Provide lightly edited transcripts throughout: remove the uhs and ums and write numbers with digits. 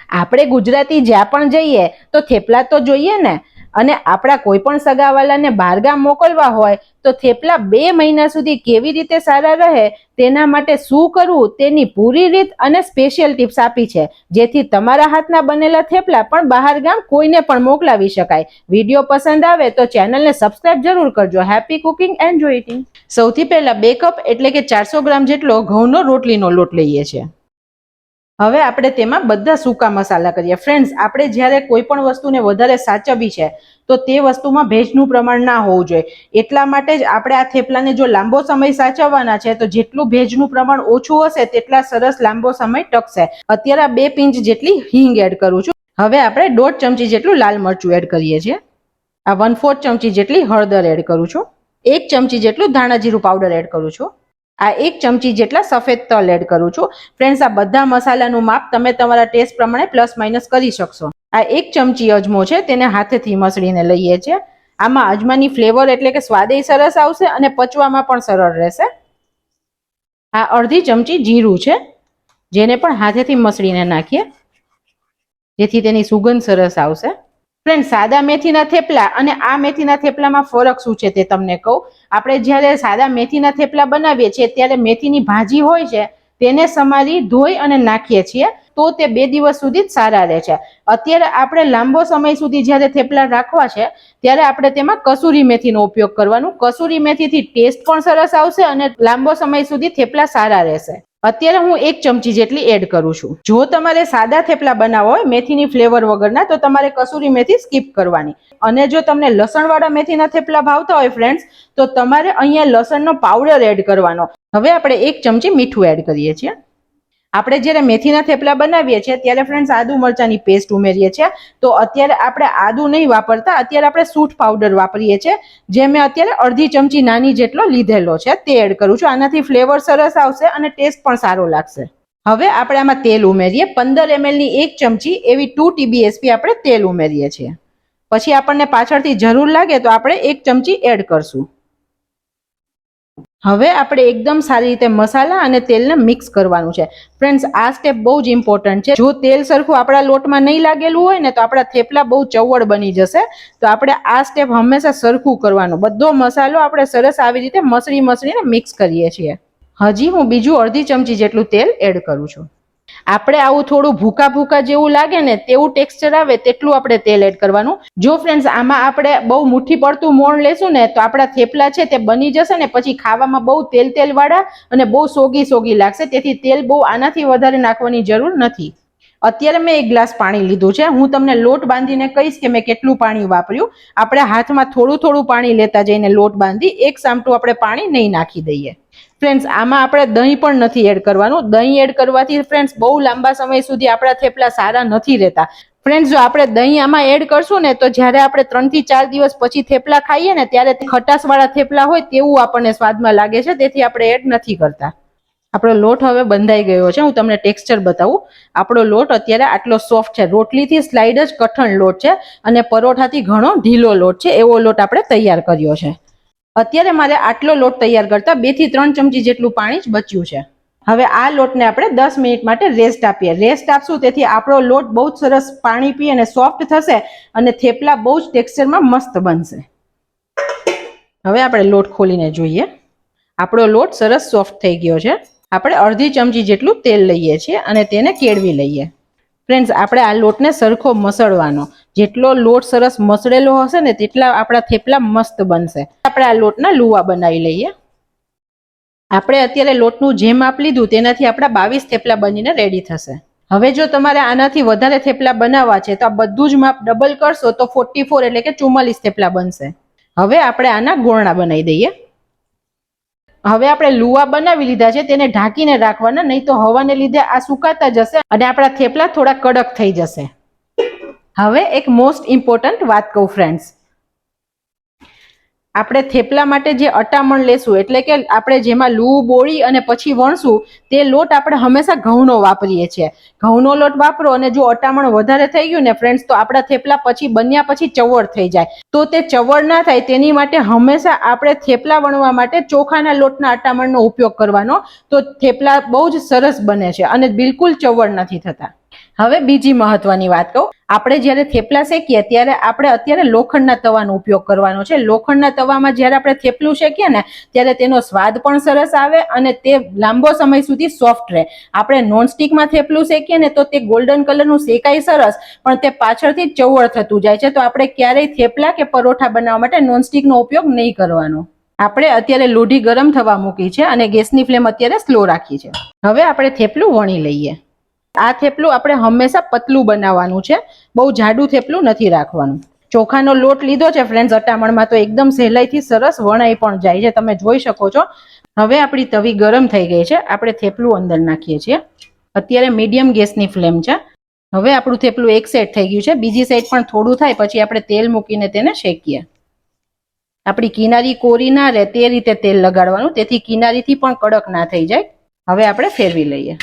આપણે ગુજરાતી જ્યાં પણ જઈએ તો થેપલા તો જોઈએ ને, અને આપણા કોઈ પણ સગાવાલાને બહારગામ મોકલવા હોય તો થેપલા 2 મહિના સુધી કેવી રીતે સારા રહે તેના માટે શું કરવું તેની પૂરી રીત અને સ્પેશિયલ ટિપ્સ આપી છે, જેથી તમારા હાથના બનેલા થેપલા પણ બહારગામ કોઈને પણ મોકલાવી શકાય. વિડીયો પસંદ આવે તો ચેનલને સબસ્ક્રાઇબ જરૂર કરજો. Happy cooking, enjoy eating. સૌથી પહેલા 2 કપ એટલે કે 400 ગ્રામ જેટલો ઘઉંનો રોટલીનો લોટ લઈએ છીએ. હવે આપણે તેમાં બધા સૂકા મસાલા કરીએ. ફ્રેન્ડ્સ, આપણે જ્યારે કોઈ પણ વસ્તુને વધારે સાચવવી છે તો તે વસ્તુમાં ભેજનું પ્રમાણ ના હોવું જોઈએ. એટલા માટે જ આપણે આ થેપલાને જો લાંબો સમય સાચવવાના છે તો જેટલું ભેજનું પ્રમાણ ઓછું હશે તેટલા સરસ લાંબો સમય ટકશે. અત્યારે 2 પિંચ જેટલી હિંગ એડ કરું છું. હવે આપણે 1.5 ચમચી જેટલું લાલ મરચું એડ કરીએ છીએ. આ 1/4 ચમચી જેટલી હળદર એડ કરું છું. 1 ચમચી જેટલું ધાણા જીરું પાવડર એડ કરું છું. આ 1 ચમચી જેટલા સફેદ તલ એડ કરું છું. ફ્રેન્ડ્સ, આ બધા મસાલાનું માપ તમે તમારા ટેસ્ટ પ્રમાણે પ્લસ માઇનસ કરી શકશો. આ 1 ચમચી અજમો છે, તેને હાથેથી મસળીને લઈએ છીએ. આમાં અજમાની ફ્લેવર એટલે કે સ્વાદેય સરસ આવશે અને પચવામાં પણ સરળ રહેશે. આ અડધી ચમચી જીરું છે, જેને પણ હાથેથી મસળીને નાખીએ જેથી તેની સુગંધ સરસ આવશે. ફ્રેન્ડ, સાદા મેથીના થેપલા અને આ મેથીના થેપલામાં ફરક શું છે તે તમને કહું. આપણે જ્યારે સાદા મેથીના થેપલા બનાવીએ છીએ ત્યારે મેથીની ભાજી હોય છે તેને સમારી ધોઈ અને નાખીએ છીએ તો તે 2 દિવસ સુધી જ સારા રહે છે. અત્યારે આપણે લાંબો સમય સુધી જ્યારે થેપલા રાખવા છે ત્યારે આપણે તેમાં કસૂરી મેથીનો ઉપયોગ કરવાનો. કસૂરી મેથીથી ટેસ્ટ પણ સરસ આવશે અને લાંબો સમય સુધી થેપલા સારા રહેશે. અત્યારે હું 1 ચમચી જેટલી એડ કરું છું. જો તમારે સાદા થેપલા બનાવવા હોય મેથીની ફ્લેવર વગરના તો તમારે કસૂરી મેથી સ્કીપ કરવાની. અને જો તમને લસણવાળા મેથીના થેપલા ભાવતા હોય ફ્રેન્ડ્સ તો તમારે અહીંયા લસણનો પાવડર એડ કરવાનો. હવે આપણે 1 ચમચી મીઠું એડ કરીએ છીએ. આપણે જ્યારે મેથીના થેપલા બનાવીએ છીએ ત્યારે ફ્રેન્ડ્સ આદુ મરચાની પેસ્ટ ઉમેરીએ છીએ. તો અત્યારે આપણે આદુ નહીં વાપરતા, અત્યારે આપણે સૂઠ પાવડર વાપરીએ છીએ, જે મેં અત્યારે અડધી ચમચી નાની જેટલો લીધેલો છે તે એડ કરું છું. આનાથી ફ્લેવર સરસ આવશે અને ટેસ્ટ પણ સારો લાગશે. હવે આપણે આમાં તેલ ઉમેરીએ. 15 ml ની 1 ચમચી એવી 2 Tbsp આપણે તેલ ઉમેરીએ છીએ. પછી આપણને પાછળથી જરૂર લાગે તો આપણે 1 ચમચી એડ કરશું. હવે આપણે એકદમ સારી રીતે મસાલા અને તેલને મિક્સ કરવાનું છે. ફ્રેન્ડ્સ, આ સ્ટેપ બહુ જ ઇમ્પોર્ટન્ટ છે. જો તેલ સરખું આપણા લોટમાં નહીં લાગેલું હોય ને તો આપણા થેપલા બહુ ચવડ બની જશે. તો આપણે આ સ્ટેપ હંમેશા સરખું કરવાનું. બધો મસાલો આપણે સરસ આવી રીતે મસળીને મિક્સ કરીએ છીએ. હજી હું બીજું અડધી ચમચી જેટલું તેલ એડ કરું છું. આપણે આવું થોડું ભૂકા જેવું લાગે ને તેવું ટેક્સચર આવે તેટલું આપણે તેલ એડ કરવાનું. જો ફ્રેન્ડ્સ આમાં આપણે બહુ મુઠ્ઠી પડતું મોણ લેશું ને તો આપણા થેપલા છે તે બની જશે ને પછી ખાવામાં બહુ તેલ વાળા અને બહુ સોગી લાગશે. તેથી તેલ બહુ આનાથી વધારે નાખવાની જરૂર નથી. અત્યારે મેં 1 ગ્લાસ પાણી લીધું છે. હું તમને લોટ બાંધીને કહીશ કે મેં કેટલું પાણી વાપર્યું. આપણે હાથમાં થોડું પાણી લેતા જઈને લોટ બાંધી 1 સામટું આપણે પાણી નહીં નાખી દઈએ. ફ્રેન્ડ્સ, આમાં આપણે દહીં પણ નથી એડ કરવાનું. દહીં એડ કરવાથી ફ્રેન્ડ્સ બહુ લાંબા સમય સુધી આપણા થેપલા સારા નથી રહેતા. ફ્રેન્ડ્સ, જો આપણે દહીં આમાં એડ કરશું ને તો જ્યારે આપણે 3 થી 4 દિવસ પછી થેપલા ખાઈએ ને ત્યારે ખટાશવાળા થેપલા હોય તેવું આપણને સ્વાદમાં લાગે છે. તેથી આપણે એડ નથી કરતા. આપણો લોટ હવે બંધાઈ ગયો છે. હું તમને ટેક્સચર બતાવું. આપણો લોટ અત્યારે આટલો સોફ્ટ છે. રોટલીથી સ્લાઇડ જ કઠણ લોટ છે અને પરોઠાથી ઘણો ઢીલો લોટ છે. એવો લોટ આપણે તૈયાર કર્યો છે. અત્યારે મારે આટલો લોટ તૈયાર કરતા 2 થી 3 ચમચી જેટલું પાણી જ બચ્યું છે. હવે આ લોટને આપણે 10 મિનિટ માટે રેસ્ટ આપીએ. રેસ્ટ આપશું તેથી આપણો લોટ બહુ જ સરસ પાણી પી અને સોફ્ટ થશે અને થેપલા બહુ જ ટેક્સચરમાં મસ્ત બનશે. હવે આપણે લોટ ખોલીને જોઈએ. આપણો લોટ સરસ સોફ્ટ થઈ ગયો છે. આપણે અડધી ચમચી જેટલું તેલ લઈએ છીએ અને તેને કેળવી લઈએ. ફ્રેન્ડ્સ, આપણે આ લોટને સરખો મસળવાનો. જેટલો લોટ સરસ મસળેલો હશે ને તેટલા આપણા થેપલા મસ્ત બનશે. આપણે આ લોટના લુવા બનાવી લઈએ. આપણે અત્યારે લોટનું જે માપ લીધું તેનાથી આપણા 22 થેપલા બનીને રેડી થશે. હવે જો તમારે આનાથી વધારે થેપલા બનાવવા છે તો આ બધું જ માપ ડબલ કરશો તો 44 એટલે કે 44 થેપલા બનશે. હવે આપણે આના ગોળણા બનાવી દઈએ. હવે આપણે લુવા બનાવી લીધા છે, તેને ઢાંકીને રાખવાના, નહીં તો હવાને લીધે આ સુકાતા જશે અને આપણા થેપલા થોડા કડક થઈ જશે. હવે એક મોસ્ટ ઇમ્પોર્ટન્ટ વાત કહું ફ્રેન્ડ્સ. આપણે થેપલા માટે જે અટામણ લેશું એટલે કે આપણે જેમાં લૂ બોળી અને પછી વણશું તે લોટ આપણે હંમેશા ઘઉંનો વાપરીએ છીએ. ઘઉંનો લોટ વાપરો અને જો અટામણ વધારે થઈ ગયું ને ફ્રેન્ડ્સ તો આપણા થેપલા પછી બન્યા પછી ચવડ થઈ જાય. તો તે ચવડ ના થાય તેની માટે હંમેશા આપણે થેપલા વણવા માટે ચોખાના લોટના અટામણનો ઉપયોગ કરવાનો. તો થેપલા બહુ જ સરસ બને છે અને બિલકુલ ચવડ નથી થતા. હવે બીજી મહત્વની વાત કહું, આપણે જ્યારે થેપલા શેકીએ ત્યારે આપણે અત્યારે લોખંડના તવાનો ઉપયોગ કરવાનો છે. લોખંડના તવામાં જ્યારે આપણે થેપલું શેકીએ ને ત્યારે તેનો સ્વાદ પણ સરસ આવે અને તે લાંબો સમય સુધી સોફ્ટ રહે. આપણે નોનસ્ટિકમાં થેપલું શેકીએ ને તો તે ગોલ્ડન કલરનું શેકાય સરસ, પણ તે પાછળથી ચવળ થતું જાય છે. તો આપણે ક્યારેય થેપલા કે પરોઠા બનાવવા માટે નોનસ્ટિકનો ઉપયોગ નહીં કરવાનો. આપણે અત્યારે લોઢી ગરમ થવા મૂકી છે અને ગેસની ફ્લેમ અત્યારે સ્લો રાખી છે. હવે આપણે થેપલું વણી લઈએ. આ થેપલું આપણે હંમેશા પતલું બનાવવાનું છે, બહુ જાડું થેપલું નથી રાખવાનું. ચોખાનો લોટ લીધો છે ફ્રેન્ડ્સ અટામણમાં, તો એકદમ સહેલાઈથી સરસ વણાઈ પણ જાય છે, તમે જોઈ શકો છો. હવે આપણી તવી ગરમ થઈ ગઈ છે, આપણે થેપલું અંદર નાખીએ છીએ. અત્યારે મીડિયમ ગેસની ફ્લેમ છે. હવે આપણું થેપલું એક સાઈડ થઈ ગયું છે, બીજી સાઈડ પણ થોડું થાય પછી આપણે તેલ મૂકીને તેને શેકીએ. આપણી કિનારી કોરી ના રહે તે રીતે તેલ લગાડવાનું, તેથી કિનારીથી પણ કડક ના થઈ જાય. હવે આપણે ફેરવી લઈએ.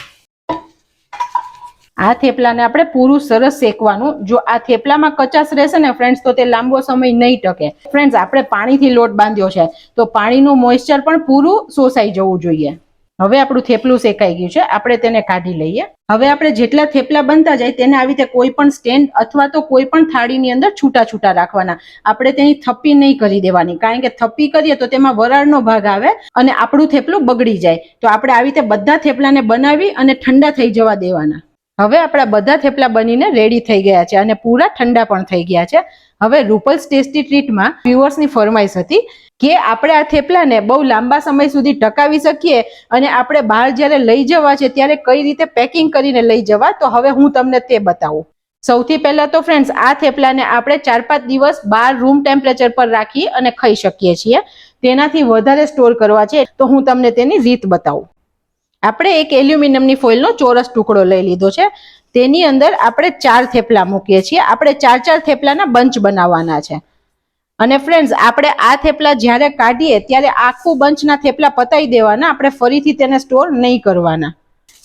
આ થેપલાને આપણે પૂરું સરસ શેકવાનું. જો આ થેપલામાં કચાશ રહેશે ને ફ્રેન્ડ્સ તો તે લાંબો સમય નહીં ટકે. ફ્રેન્ડ્સ આપણે પાણીથી લોટ બાંધ્યો છે, તો પાણીનું મોઇસ્ચર પણ પૂરું શોષાઈ જવું જોઈએ. હવે આપણું થેપલું શેકાઈ ગયું છે, આપણે તેને કાઢી લઈએ. હવે આપણે જેટલા થેપલા બનતા જાય તેને આવી રીતે કોઈ પણ સ્ટેન્ડ અથવા તો કોઈ પણ થાળીની અંદર છૂટા છૂટા રાખવાના. આપણે તેની થપ્પી નહીં કરી દેવાની, કારણ કે થપ્પી કરીએ તો તેમાં વરાળનો ભાગ આવે અને આપણું થેપલું બગડી જાય. તો આપણે આવી રીતે બધા થેપલાને બનાવી અને ઠંડા થઈ જવા દેવાના. હવે આપણા બધા થેપલા બનીને રેડી થઈ ગયા છે અને પૂરા ઠંડા પણ થઈ ગયા છે. હવે રૂપલ્સ ટેસ્ટી ટ્રીટમાં વ્યુઅર્સની ફરમાઈશ હતી કે આપણે આ થેપલાને બહુ લાંબા સમય સુધી ટકાવી શકીએ અને આપણે બહાર જ્યારે લઈ જવા છે ત્યારે કઈ રીતે પેકિંગ કરીને લઈ જવા, તો હવે હું તમને તે બતાવું. સૌથી પહેલા તો ફ્રેન્ડ્સ આ થેપલાને આપણે 4-5 દિવસ બહાર રૂમ ટેમ્પરેચર પર રાખી અને ખાઈ શકીએ છીએ. તેનાથી વધારે સ્ટોર કરવા છે તો હું તમને તેની રીત બતાવું. આપણે એક એલ્યુમિનિયમની ફોઇલનો ચોરસ ટુકડો લઈ લીધો છે. તેની અંદર આપણે 4 થેપલા મૂકીએ છીએ. આપણે 4 થેપલાના બંચ બનાવવાના છે. અને ફ્રેન્ડ્સ આપણે આ થેપલા જ્યારે કાઢીએ ત્યારે આખું બંચના થેપલા પતાવી દેવાના, આપણે ફરીથી તેને સ્ટોર નહીં કરવાના.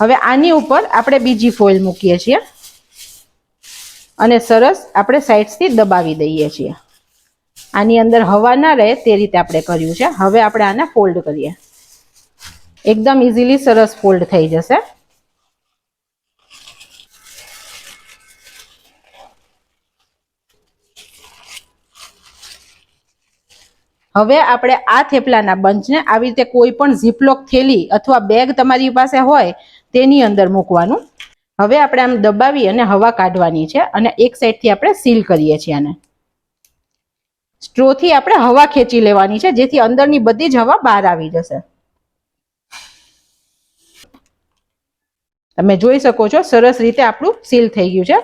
હવે આની ઉપર આપણે બીજી ફોઇલ મૂકીએ છીએ અને સરસ આપણે સાઈડથી દબાવી દઈએ છીએ. આની અંદર હવા ના રહે તે રીતે આપણે કર્યું છે. હવે આપણે આને ફોલ્ડ કરીએ. એકદમ ઇઝીલી સરસ ફોલ્ડ થઈ જશે. હવે આપણે આ થેપલાના બંચને આવી રીતે કોઈ પણ ઝીપલોક થેલી અથવા બેગ તમારી પાસે હોય તેની અંદર મૂકવાનું. હવે આપણે આમ દબાવી અને હવા કાઢવાની છે અને એક સાઈડથી આપણે સીલ કરીએ છીએ આને. સ્ટ્રોથી આપણે હવા ખેંચી લેવાની છે જેથી અંદરની બધી જ હવા બહાર આવી જશે. તમે જોઈ શકો છો સરસ રીતે આપણું સીલ થઈ ગયું છે.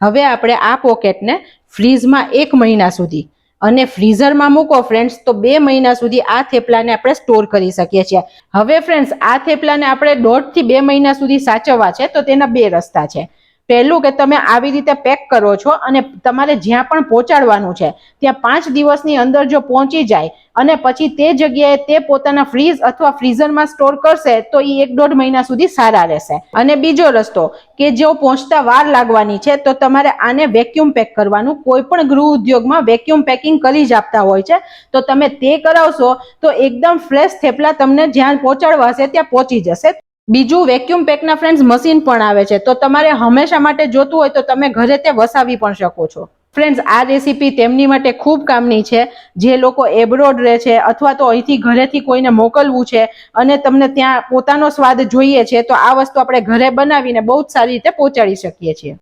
હવે આપણે આ પોકેટને ફ્રીઝમાં 1 મહિના સુધી અને ફ્રીઝરમાં મૂકો ફ્રેન્ડ્સ તો 2 મહિના સુધી આ થેપલાને આપણે સ્ટોર કરી શકીએ છીએ. હવે ફ્રેન્ડ્સ આ થેપલાને આપણે 1.5 થી 2 મહિના સુધી સાચવવા છે તો તેના 2 રસ્તા છે. પહેલું કે તમે આવી રીતે પેક કરો છો અને તમારે જ્યાં પણ પહોંચાડવાનું છે ત્યાં 5 દિવસની અંદર જો પહોંચી જાય અને પછી તે જગ્યાએ તે પોતાના ફ્રીઝ અથવા ફ્રીઝરમાં સ્ટોર કરશે તો એ 1-1.5 મહિના સુધી સારા રહેશે. અને બીજો રસ્તો કે જો પહોંચતા વાર લાગવાની છે તો તમારે આને વેક્યુમ પેક કરવાનું. કોઈ પણ ગૃહ ઉદ્યોગમાં વેક્યુમ પેકિંગ કરી જ આપતા હોય છે, તો તમે તે કરાવશો તો એકદમ ફ્રેશ થેપલા તમને જ્યાં પહોંચાડવા હશે ત્યાં પહોંચી જશે. બીજું વેક્યુમ પેકના ફ્રેન્ડ્સ મશીન પણ આવે છે, તો તમારે હંમેશા માટે જોતું હોય તો તમે ઘરે તે વસાવી પણ શકો છો. ફ્રેન્ડ્સ આ રેસીપી તેમની માટે ખૂબ કામની છે જે લોકો એબ્રોડ રહે છે અથવા તો અહીંથી ઘરેથી કોઈને મોકલવું છે અને તમને ત્યાં પોતાનો સ્વાદ જોઈએ છે, તો આ વસ્તુ આપણે ઘરે બનાવીને બહુ જ સારી રીતે પહોંચાડી શકીએ છીએ.